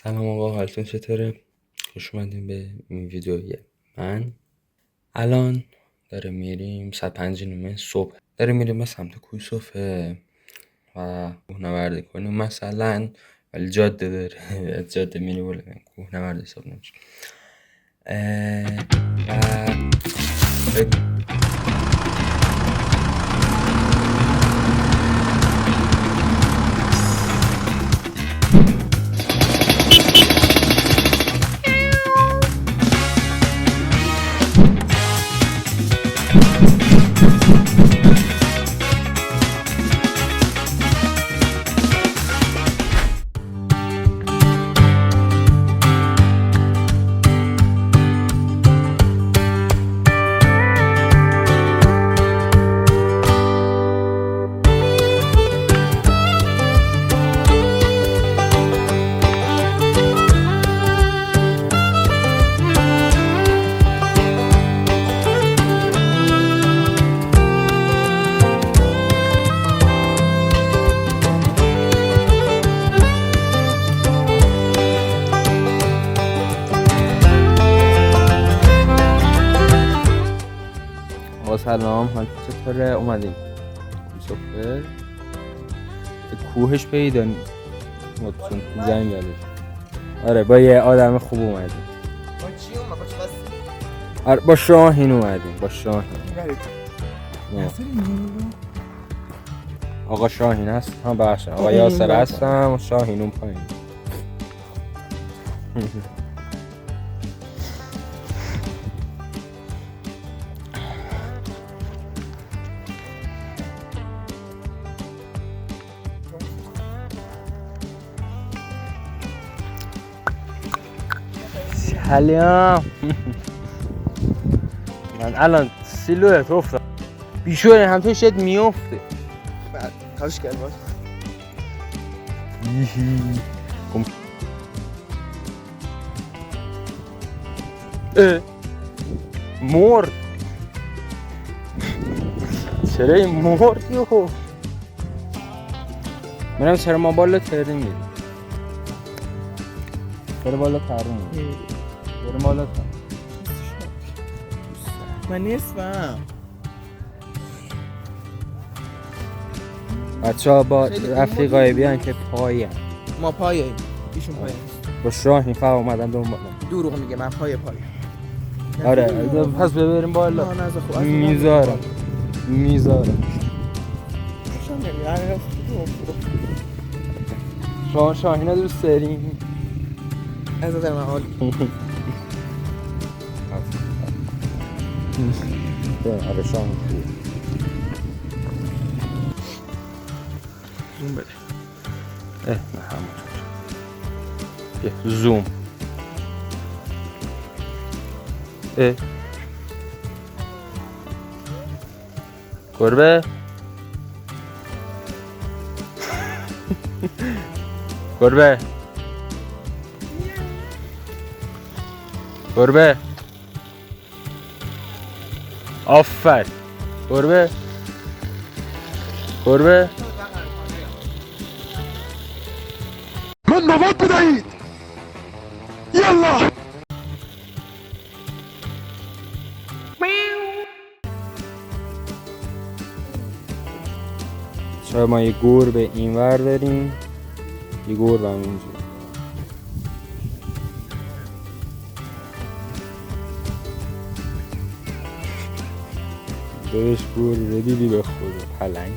سلام آقا، حالتون چطوره؟ خوش اومدین به این ویدیوی من. الان داره میریم 5:30 صبح، داره میریم به سمت کوهسوفه و کوهنوردی کنیم مثلا، ولی جاده داره جاده میری بوله کوهنوردی حساب نمیشه. و با سلام، حالتون چطوره؟ اومدیم کوهسوفه، کوهش پیدا متون جنگلش. آره با یه آدم خوب اومدیم. با چی اومد؟ با چی بسید؟ آره با شاهین اومدیم، با شاهین. آقا شاهین هست؟ ها بخشه آقا یاسر هستم و شاهین اون پایین. سلام. من الان سیلویت افتاد بیشوره هم تو شد میفته بعد کارش کرد باش. مرد. چرا این مرد یهو؟ منم چرا ما بالا ترین میریم؟ چرا بالا ترین میریم؟ چرا بالا ترین؟ من نیستم. بچه ها با رفیقای بیان که پایین ما پایه ایشون پایه با شاهین فقط اومدن دنبالم. دروغ میگه، من پایه. آره پس ببریم بالا. میذارم شاهین دوست داریم از نظر من حال. آره شاهین خوب. زوم بده. نه همونطور. بیا زوم. گربه گربه گربه آفر گربه من مواد بدهید یلا. شاید ما یه گربه اینور داریم، یه گربه هم اینجا. داداش گربه دیدی به خدا پلنگ.